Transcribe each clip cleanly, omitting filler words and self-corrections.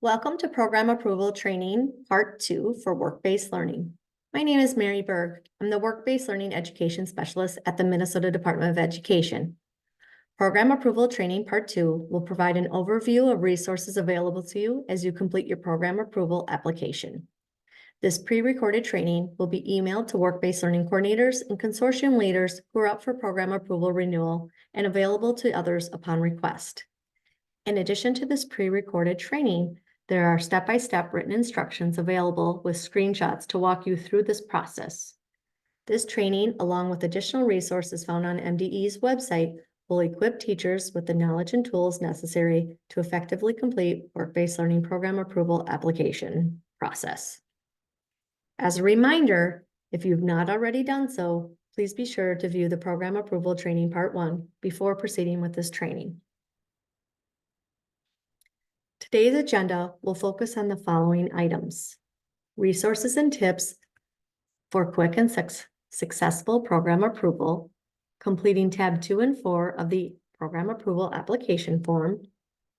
Welcome to Program Approval Training, Part 2 for Work-Based Learning. My name is Mary Berg. I'm the Work-Based Learning Education Specialist at the Minnesota Department of Education. Program Approval Training Part 2 will provide an overview of resources available to you as you complete your program approval application. This pre-recorded training will be emailed to work-based learning coordinators and consortium leaders who are up for program approval renewal and available to others upon request. In addition to this pre-recorded training, there are step-by-step written instructions available with screenshots to walk you through this process. This training, along with additional resources found on MDE's website, will equip teachers with the knowledge and tools necessary to effectively complete work-based learning program approval application process. As a reminder, if you've not already done so, please be sure to view the Program Approval Training Part 1 before proceeding with this training. Today's agenda will focus on the following items: resources and tips for quick and successful program approval, completing tab 2 and 4 of the program approval application form,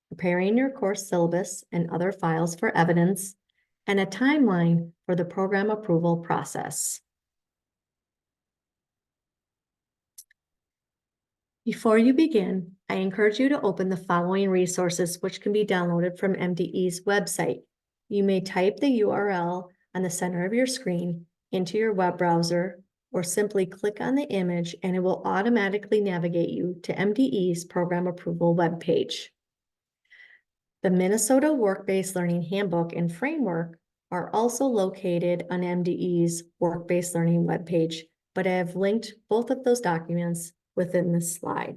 preparing your course syllabus and other files for evidence, and a timeline for the program approval process. Before you begin, I encourage you to open the following resources, which can be downloaded from MDE's website. You may type the URL on the center of your screen into your web browser, or simply click on the image and it will automatically navigate you to MDE's program approval webpage. The Minnesota Work-Based Learning Handbook and Framework are also located on MDE's Work-Based Learning webpage, but I have linked both of those documents within this slide.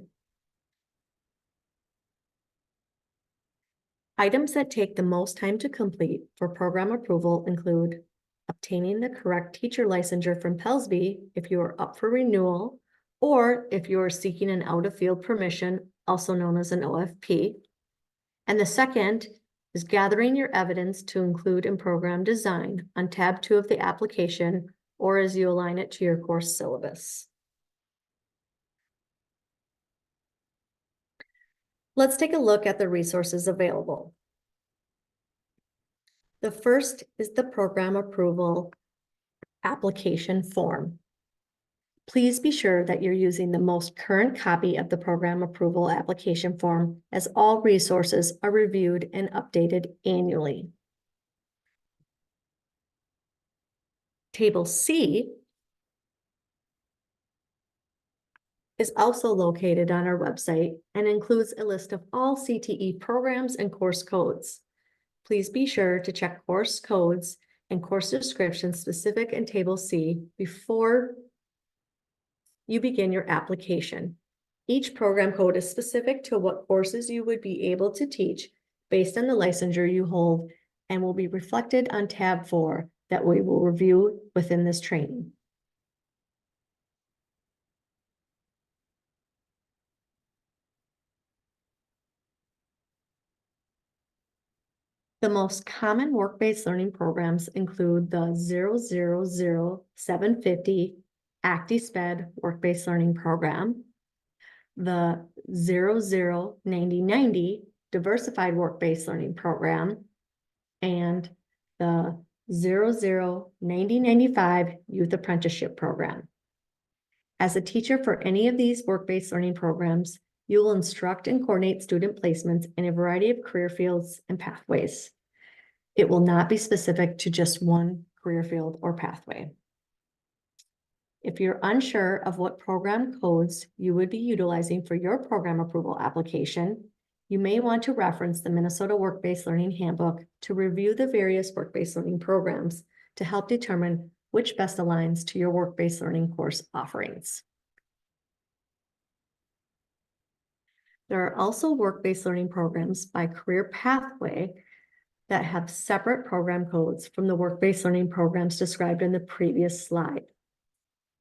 Items that take the most time to complete for program approval include obtaining the correct teacher licensure from PELSB if you are up for renewal, or if you are seeking an out-of-field permission, also known as an OFP. And the second is gathering your evidence to include in program design on tab 2 of the application, or as you align it to your course syllabus. Let's take a look at the resources available. The first is the program approval application form. Please be sure that you're using the most current copy of the program approval application form, as all resources are reviewed and updated annually. Table C is also located on our website and includes a list of all CTE programs and course codes. Please be sure to check course codes and course descriptions specific in Table C before you begin your application. Each program code is specific to what courses you would be able to teach based on the licensure you hold and will be reflected on tab 4 that we will review within this training. The most common work-based learning programs include the 000750 ACTI-SPED work-based learning program, the 009090 diversified work-based learning program, and the 009095 youth apprenticeship program. As a teacher for any of these work-based learning programs, you will instruct and coordinate student placements in a variety of career fields and pathways. It will not be specific to just one career field or pathway. If you're unsure of what program codes you would be utilizing for your program approval application, you may want to reference the Minnesota Work-Based Learning Handbook to review the various work-based learning programs to help determine which best aligns to your work-based learning course offerings. There are also work-based learning programs by career pathway that have separate program codes from the work-based learning programs described in the previous slide.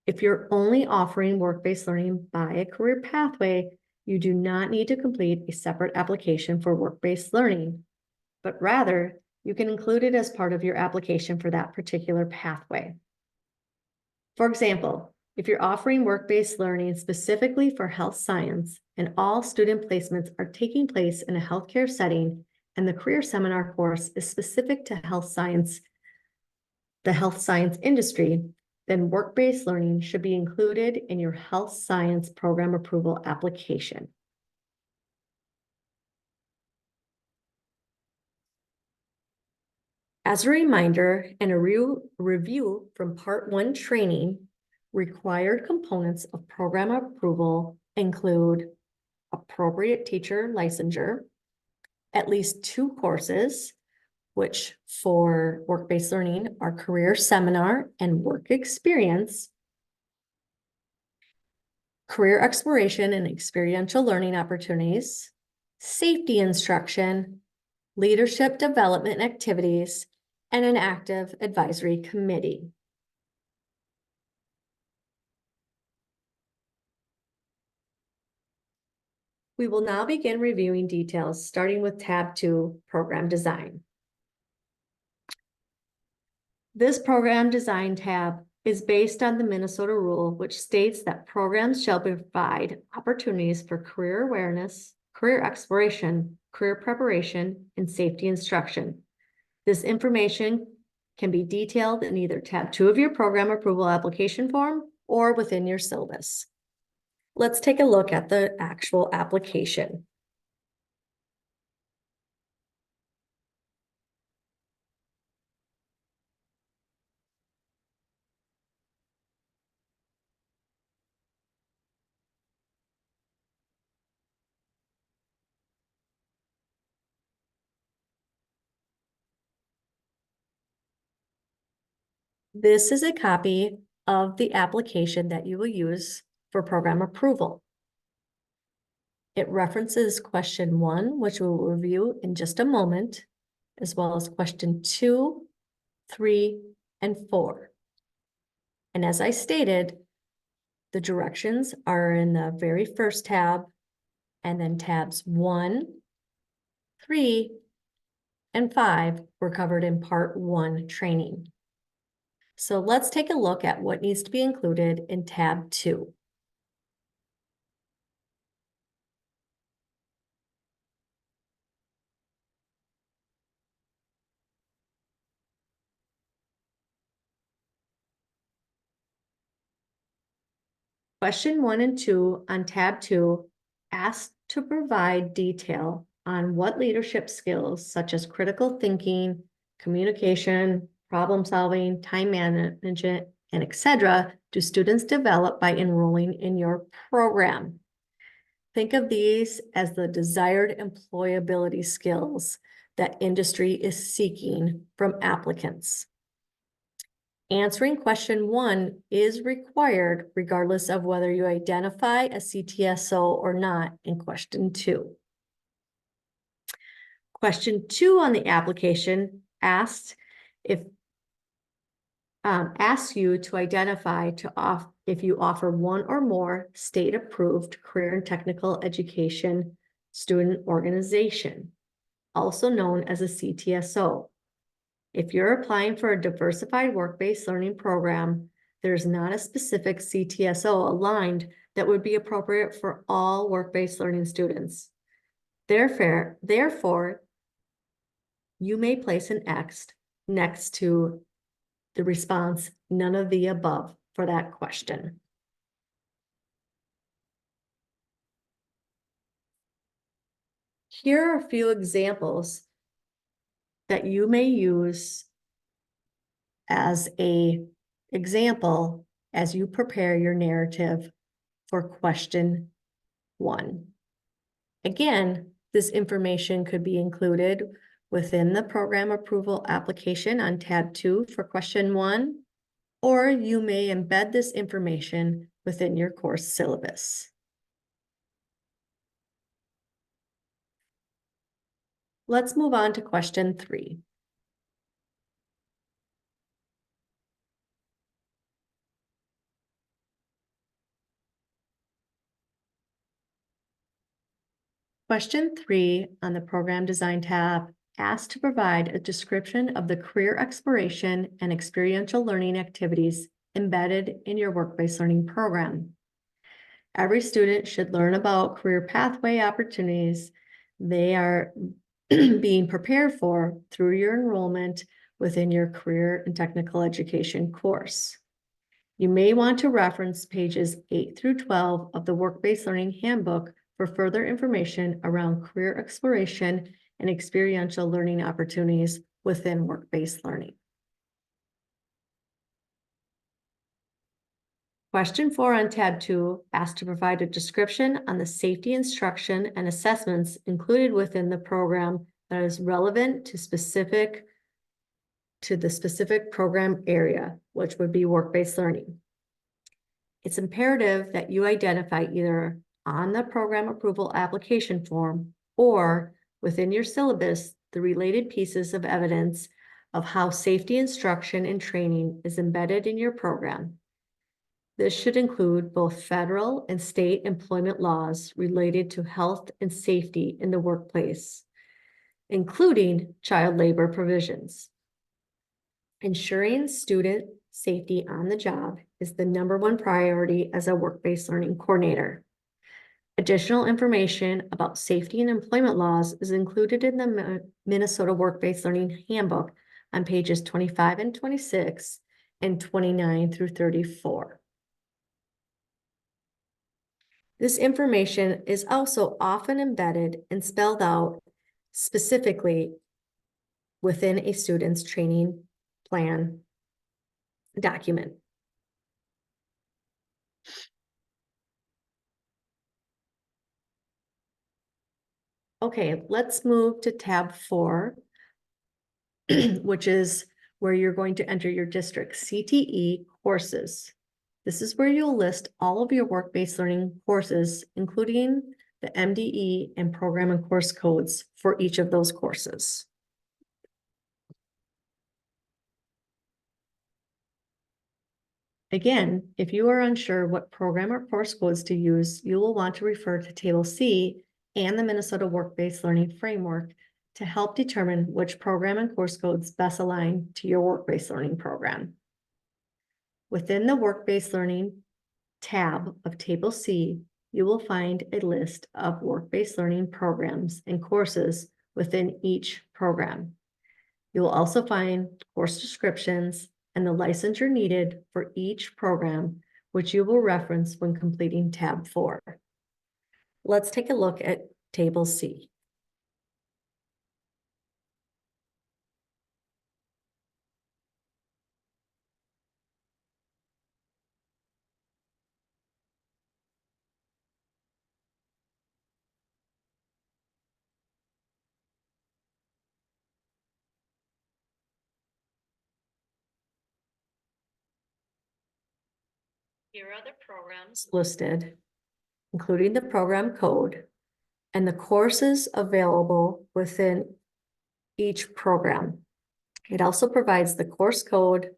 If you're only offering work-based learning by a career pathway, you do not need to complete a separate application for work-based learning, but rather you can include it as part of your application for that particular pathway. For example, if you're offering work-based learning specifically for health science and all student placements are taking place in a healthcare setting, and the career seminar course is specific to health science, the health science industry, then work-based learning should be included in your health science program approval application. As a reminder and a review from Part 1 training, required components of program approval include appropriate teacher licensure, at least 2 courses, which for work-based learning are career seminar and work experience, career exploration and experiential learning opportunities, safety instruction, leadership development activities, and an active advisory committee. We will now begin reviewing details, starting with tab 2, program design. This program design tab is based on the Minnesota rule, which states that programs shall provide opportunities for career awareness, career exploration, career preparation, and safety instruction. This information can be detailed in either tab 2 of your program approval application form or within your syllabus. Let's take a look at the actual application. This is a copy of the application that you will use for program approval. It references question 1, which we'll review in just a moment, as well as question 2, 3, and 4. And as I stated, the directions are in the very first tab, and then tabs 1, 3, and 5 were covered in Part 1 training. So let's take a look at what needs to be included in tab 2. Question 1 and 2 on tab 2 asked to provide detail on what leadership skills such as critical thinking, communication, problem solving, time management, and etc. do students develop by enrolling in your program. Think of these as the desired employability skills that industry is seeking from applicants. Answering question 1 is required regardless of whether you identify a CTSO or not in question 2. Question 2 on the application asks you to identify if you offer one or more state-approved career and technical education student organization, also known as a CTSO. If you're applying for a diversified work-based learning program, there's not a specific CTSO aligned that would be appropriate for all work-based learning students. Therefore, you may place an X next to the response, none of the above, for that question. Here are a few examples that you may use as an example as you prepare your narrative for question 1. Again, this information could be included within the program approval application on tab 2 for question 1, or you may embed this information within your course syllabus. Let's move on to question 3. Question 3 on the Program Design tab asks to provide a description of the career exploration and experiential learning activities embedded in your work-based learning program. Every student should learn about career pathway opportunities. They are being prepared for through your enrollment within your career and technical education course. You may want to reference pages 8 through 12 of the Work-Based Learning Handbook for further information around career exploration and experiential learning opportunities within work-based learning. Question 4 on tab 2 asks to provide a description on the safety instruction and assessments included within the program that is relevant to the specific program area, which would be work-based learning. It's imperative that you identify either on the program approval application form or within your syllabus the related pieces of evidence of how safety instruction and training is embedded in your program. This should include both federal and state employment laws related to health and safety in the workplace, including child labor provisions. Ensuring student safety on the job is the #1 priority as a work-based learning coordinator. Additional information about safety and employment laws is included in the Minnesota Work-Based Learning Handbook on pages 25 and 26 and 29 through 34. This information is also often embedded and spelled out specifically within a student's training plan document. Okay, let's move to tab 4, which is where you're going to enter your district CTE courses. This is where you'll list all of your work-based learning courses, including the MDE and program and course codes for each of those courses. Again, if you are unsure what program or course codes to use, you will want to refer to Table C and the Minnesota Work-Based Learning Framework to help determine which program and course codes best align to your work-based learning program. Within the Work-Based Learning tab of Table C, you will find a list of work-based learning programs and courses within each program. You will also find course descriptions and the licensure needed for each program, which you will reference when completing tab 4. Let's take a look at Table C. Here are the programs listed, including the program code and the courses available within each program. It also provides the course code,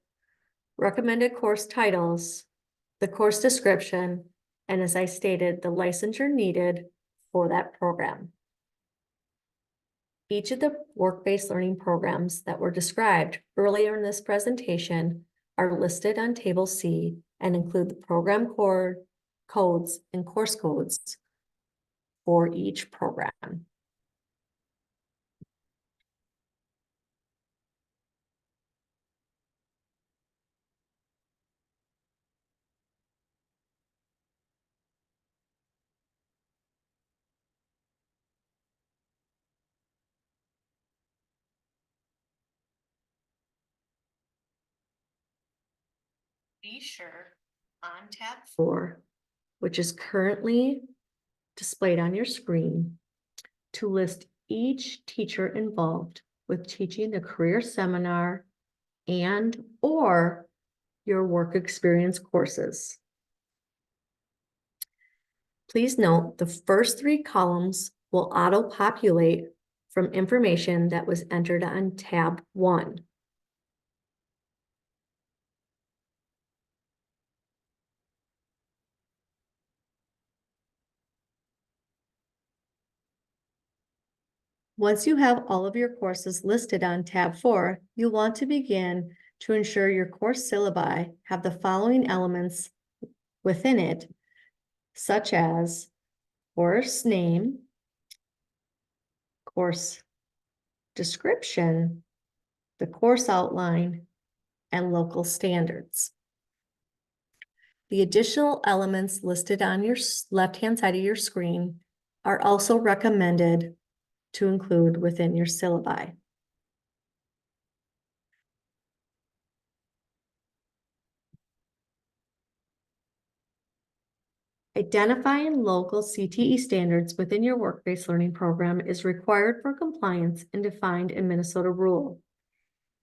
recommended course titles, the course description, and as I stated, the licensure needed for that program. Each of the work-based learning programs that were described earlier in this presentation are listed on Table C and include the program codes and course codes for each program. Be sure on tab 4, which is currently displayed on your screen, to list each teacher involved with teaching the career seminar and/or your work experience courses. Please note the first 3 columns will auto-populate from information that was entered on tab 1. Once you have all of your courses listed on tab 4, you'll want to begin to ensure your course syllabi have the following elements within it, such as course name, course description, the course outline, and local standards. The additional elements listed on your left-hand side of your screen are also recommended to include within your syllabi. Identifying local CTE standards within your work-based learning program is required for compliance and defined in Minnesota rule.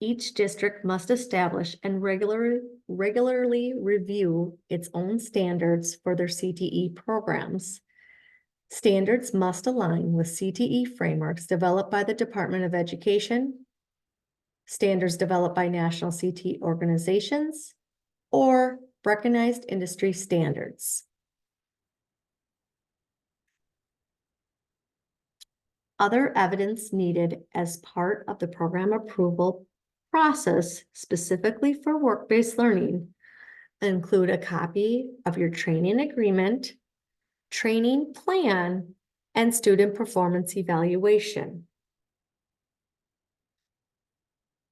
Each district must establish and regularly review its own standards for their CTE programs. Standards must align with CTE frameworks developed by the Department of Education, standards developed by national CTE organizations, or recognized industry standards. Other evidence needed as part of the program approval process specifically for work-based learning include a copy of your training agreement, training plan, and student performance evaluation.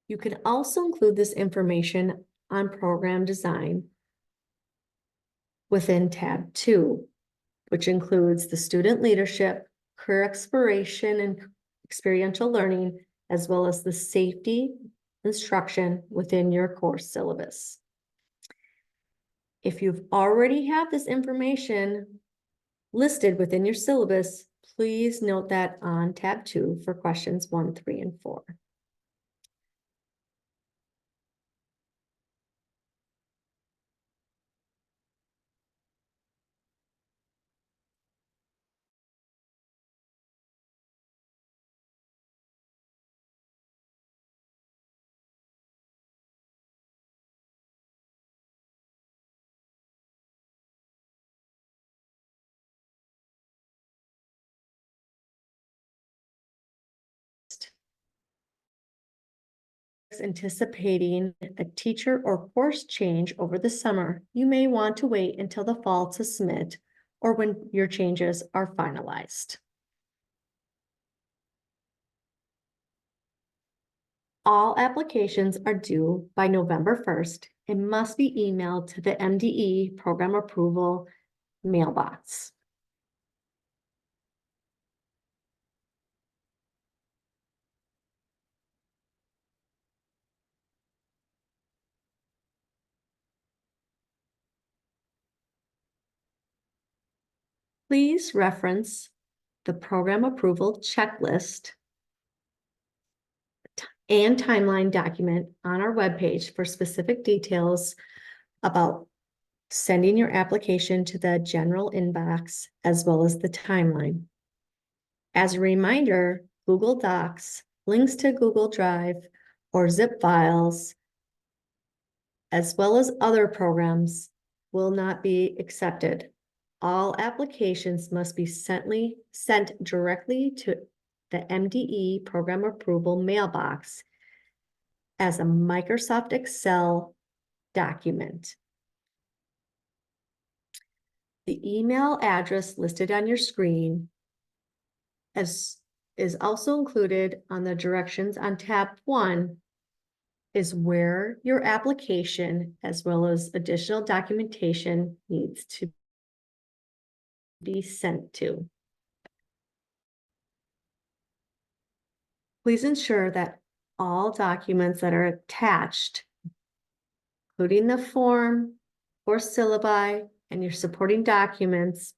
You can also include this information on program design within tab 2, which includes the student leadership, career exploration, and experiential learning, as well as the safety instruction within your course syllabus. If you've already have this information listed within your syllabus, please note that on tab 2 for questions 1, 3, and 4. Anticipating a teacher or course change over the summer, you may want to wait until the fall to submit or when your changes are finalized. All applications are due by November 1st and must be emailed to the MDE program approval mailbox. Please reference the program approval checklist and timeline document on our webpage for specific details about sending your application to the general inbox as well as the timeline. As a reminder, Google Docs, links to Google Drive, or zip files, as well as other programs, will not be accepted. All applications must be sent directly to the MDE program approval mailbox as a Microsoft Excel document. The email address listed on your screen is also included on the directions on tab 1 is where your application as well as additional documentation needs to be sent to. Please ensure that all documents that are attached, including the form, course syllabi, and your supporting documents,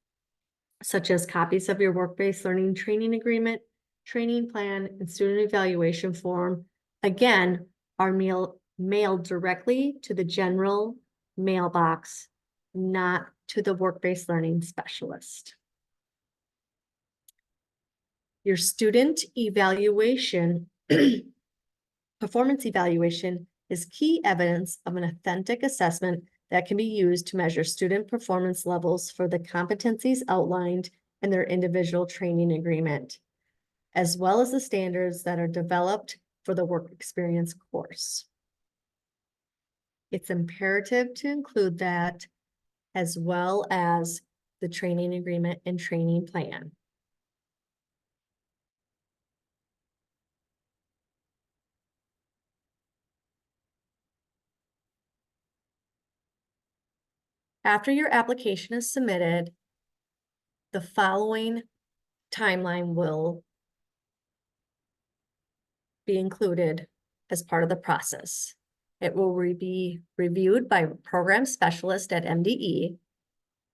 such as copies of your work-based learning training agreement, training plan, and student evaluation form, again, are mailed directly to the general mailbox, not to the work-based learning specialist. Your student evaluation, performance evaluation, is key evidence of an authentic assessment that can be used to measure student performance levels for the competencies outlined in their individual training agreement, as well as the standards that are developed for the work experience course. It's imperative to include that as well as the training agreement and training plan. After your application is submitted, the following timeline will be included as part of the process. It will be reviewed by a program specialist at MDE.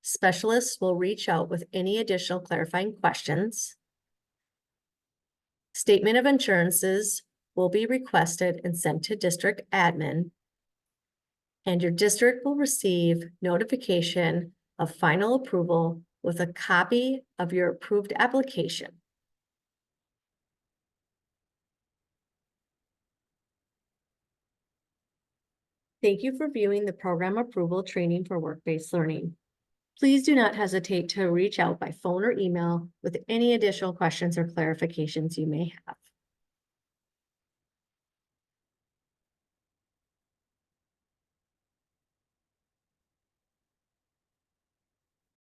Specialists will reach out with any additional clarifying questions. Statement of insurances will be requested and sent to district admin. And your district will receive notification of final approval with a copy of your approved application. Thank you for viewing the program approval training for work-based learning. Please do not hesitate to reach out by phone or email with any additional questions or clarifications you may have.